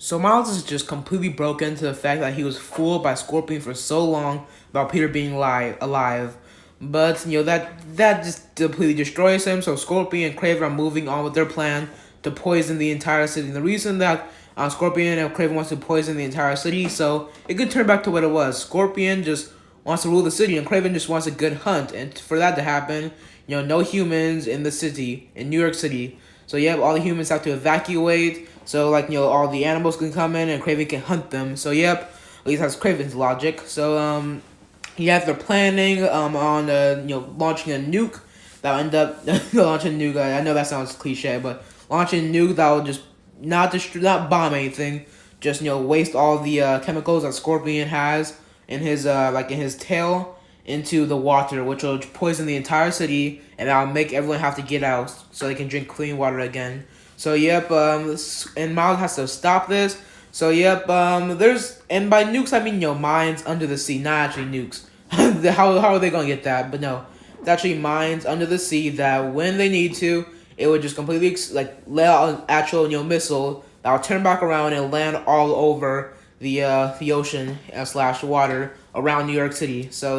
So Miles is just completely broken to the fact that he was fooled by Scorpion for so long about Peter being alive. But that just completely destroys him. So Scorpion and Kraven are moving on with their plan to poison the entire city. And the reason that Scorpion and Kraven wants to poison the entire city, so it could turn back to what it was. Scorpion just wants to rule the city, and Kraven just wants a good hunt. And for that to happen, no humans in the city in New York City. So all the humans have to evacuate. So all the animals can come in and Kraven can hunt them. So at least that's Kraven's logic. So they're planning on launching a nuke that'll end up launching a nuke. I know that sounds cliche, but launching a nuke that'll just not bomb anything, just waste all the chemicals that Scorpion has in his in his tail into the water, which will poison the entire city, and that'll make everyone have to get out so they can drink clean water again. So and Miles has to stop this. So and by nukes I mean mines under the sea, not actually nukes. how are they gonna get that? But no, it's actually mines under the sea that when they need to, it would just completely let out an actual missile that'll turn back around and land all over the ocean slash water around New York City. So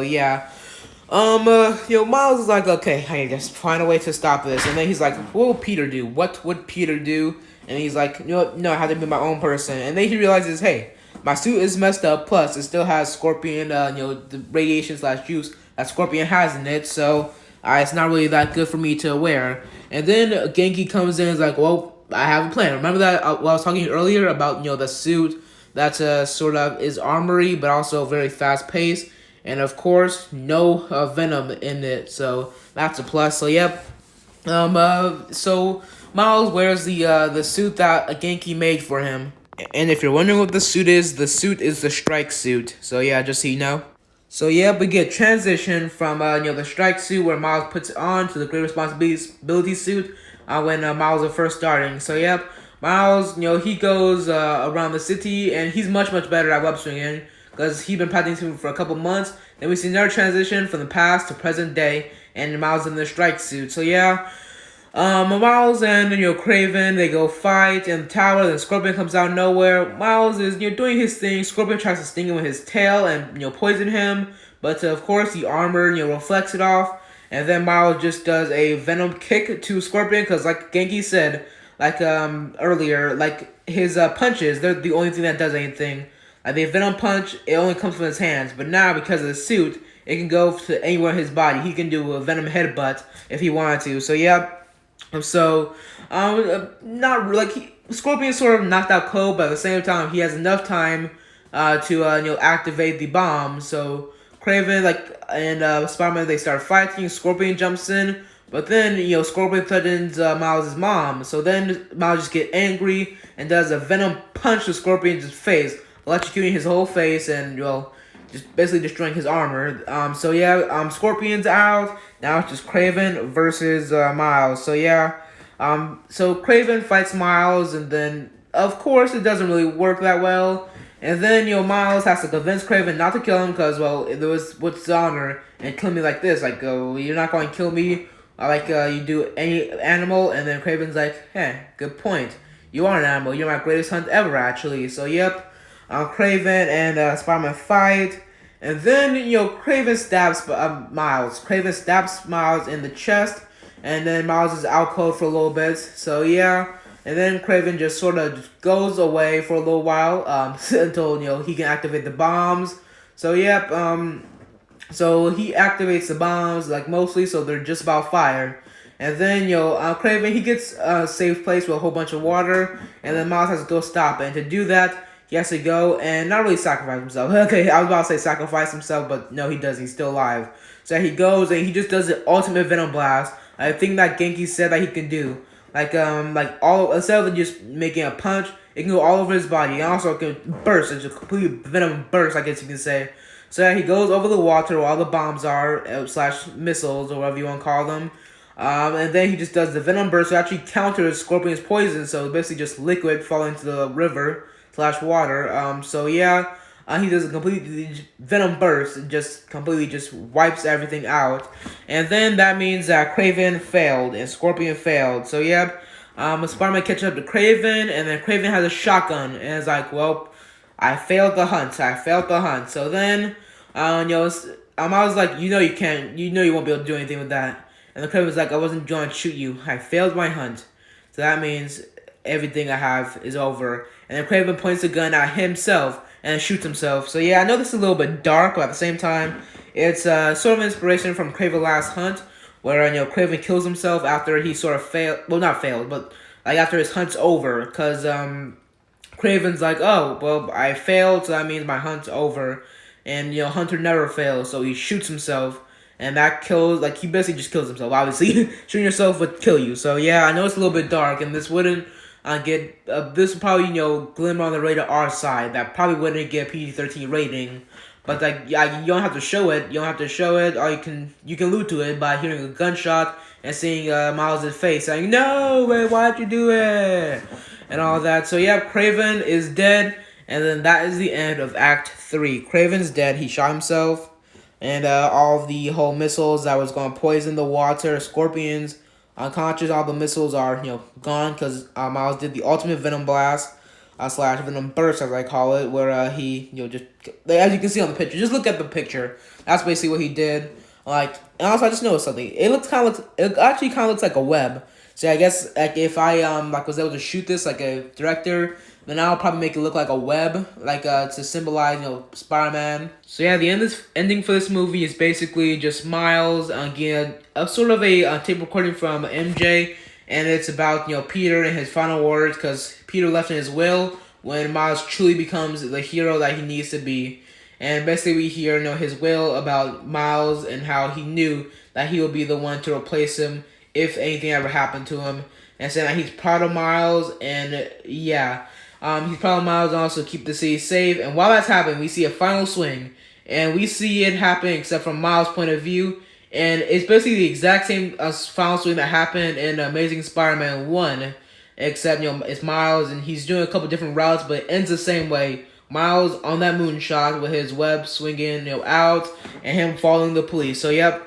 Miles is like, okay, hey, just find a way to stop this. And then he's like, what will Peter do? What would Peter do? And he's like, no, I have to be my own person. And then he realizes, hey, my suit is messed up. Plus, it still has Scorpion, the radiation slash juice that Scorpion has in it. So it's not really that good for me to wear. And then Genki comes in and is like, well, I have a plan. Remember that what I was talking earlier about, the suit that's sort of is armory, but also very fast paced. And of course, no Venom in it, so that's a plus. So so Miles wears the suit that Genki made for him. And if you're wondering what the suit is the strike suit. So just so you know. So we get transition from the strike suit where Miles puts it on to the great responsibility suit when Miles is first starting. So Miles, he goes around the city and he's much better at web swinging because he's been practicing for a couple months. Then we see another transition from the past to present day, and Miles in the strike suit. So Miles and Kraven, they go fight in the tower. Then Scorpion comes out of nowhere. Miles is doing his thing. Scorpion tries to sting him with his tail and poison him, but of course the armor reflects it off. And then Miles just does a Venom kick to Scorpion because, like Genki said, earlier, his punches, they're the only thing that does anything. The Venom punch, it only comes from his hands, but now because of the suit, it can go to anywhere in his body. He can do a Venom headbutt if he wanted to. So not Scorpion sort of knocked out Cole, but at the same time he has enough time to activate the bomb. So Kraven and Spider-Man, they start fighting. Scorpion jumps in, but then Scorpion threatens Miles' mom. So then Miles just get angry and does a Venom punch to Scorpion's face, electrocuting his whole face and just basically destroying his armor. Scorpion's out. Now it's just Kraven versus Miles. So Kraven fights Miles, and then of course it doesn't really work that well. And then Miles has to convince Kraven not to kill him because there was what's honor and kill me like this. You're not going to kill me you do any animal. And then Kraven's like, hey, good point. You are an animal. You're my greatest hunt ever, actually. So Kraven and Spider-Man fight, and then Kraven stabs Miles. Kraven stabs Miles in the chest, and then Miles is out cold for a little bit. So and then Kraven just sort of goes away for a little while until he can activate the bombs. So so he activates the bombs mostly, so they're just about fire. And then Kraven, he gets a safe place with a whole bunch of water, and then Miles has to go stop it. And to do that, he has to go and not really sacrifice himself. Okay, I was about to say sacrifice himself, but no, he doesn't. He's still alive. So he goes and he just does the ultimate Venom blast. I think that Genki said that he can do. All instead of just making a punch, it can go all over his body. And also it can burst. It's a complete Venom burst, I guess you can say. So he goes over the water where all the bombs are, slash missiles, or whatever you want to call them. And then he just does the Venom burst to actually counter Scorpion's poison. So basically just liquid falling into the river slash water. He does a complete Venom burst and just completely just wipes everything out. And then that means that Kraven failed and Scorpion failed. So Spider-Man catches up to Kraven, and then Kraven has a shotgun, and it's like, well, I failed the hunt. I failed the hunt. So then, I was like, you can't, you won't be able to do anything with that. And the Kraven's like, I wasn't going to shoot you. I failed my hunt. So that means everything I have is over. And then Kraven points the gun at himself and shoots himself. So yeah, I know this is a little bit dark, but at the same time, it's sort of inspiration from Kraven Last Hunt, where Kraven kills himself after he sort of failed. Well, not failed, but like after his hunt's over, because Kraven's like, oh, well, I failed, so that means my hunt's over. And, Hunter never fails, so he shoots himself. And that kills, like, he basically just kills himself, obviously. Shooting yourself would kill you. So, yeah, I know it's a little bit dark, and this wouldn't this would probably, glimmer on the rated R side. That probably wouldn't get a PG-13 rating. But, like, yeah, you don't have to show it. You don't have to show it, or you can allude to it by hearing a gunshot and seeing Miles' face saying, no, wait, why'd you do it? And all that. So, yeah, Kraven is dead. And then that is the end of Act 3. Kraven's dead. He shot himself. And all of the whole missiles that was going to poison the water, Scorpion's unconscious, all the missiles are, gone because Miles did the ultimate Venom Blast, slash Venom Burst, as I call it, where he, just, as you can see on the picture, just look at the picture. That's basically what he did. Like, and also I just noticed something. It actually kind of looks like a web. So I guess, like, if I, was able to shoot this like a director, then I'll probably make it look like a web, like, to symbolize, Spider-Man. So yeah, the ending for this movie is basically just Miles, getting a sort of a tape recording from MJ, and it's about, Peter and his final words, because Peter left in his will when Miles truly becomes the hero that he needs to be. And basically we hear, his will about Miles and how he knew that he would be the one to replace him if anything ever happened to him. And saying that he's proud of Miles, and yeah. He's proud of Miles and also keep the city safe. And while that's happening, we see a final swing. And we see it happen except from Miles' point of view. And it's basically the exact same final swing that happened in Amazing Spider-Man 1. Except, it's Miles and he's doing a couple different routes, but it ends the same way. Miles on that moonshot with his web swinging, out, and him following the police. So, yep.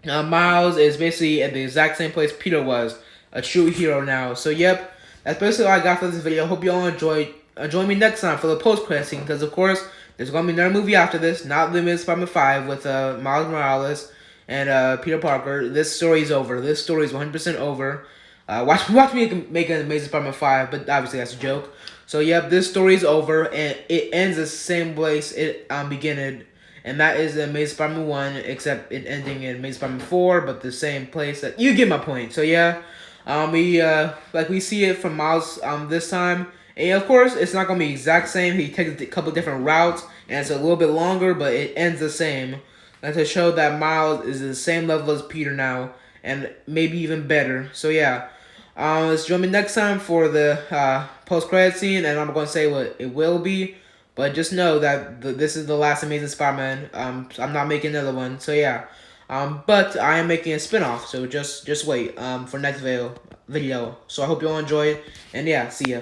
Miles is basically at the exact same place Peter was. A true hero now. So, yep. That's basically all I got for this video. Hope you all enjoyed. Join me next time for the post-credit scene, because of course there's going to be another movie after this, not Limited Spider-Man 5 with Miles Morales and Peter Parker. This story is over. This story is 100% over. Watch me make an Amazing Spider-Man 5, but obviously that's a joke. So yep, this story is over, and it ends the same place it began, and that is Amazing Spider-Man 1, except it ending in Amazing Spider-Man 4, but the same place. That you get my point. So yeah. We see it from Miles this time, and of course it's not gonna be exact same. He takes a couple different routes, and it's a little bit longer, but it ends the same. And to show that Miles is the same level as Peter now, and maybe even better. So yeah, let's join me next time for the post-credit scene, and I'm gonna say what it will be. But just know that this is the last Amazing Spider-Man. I'm not making another one. So yeah. But I am making a spin-off, so just wait for next video. So I hope you all enjoy it, and yeah, see ya.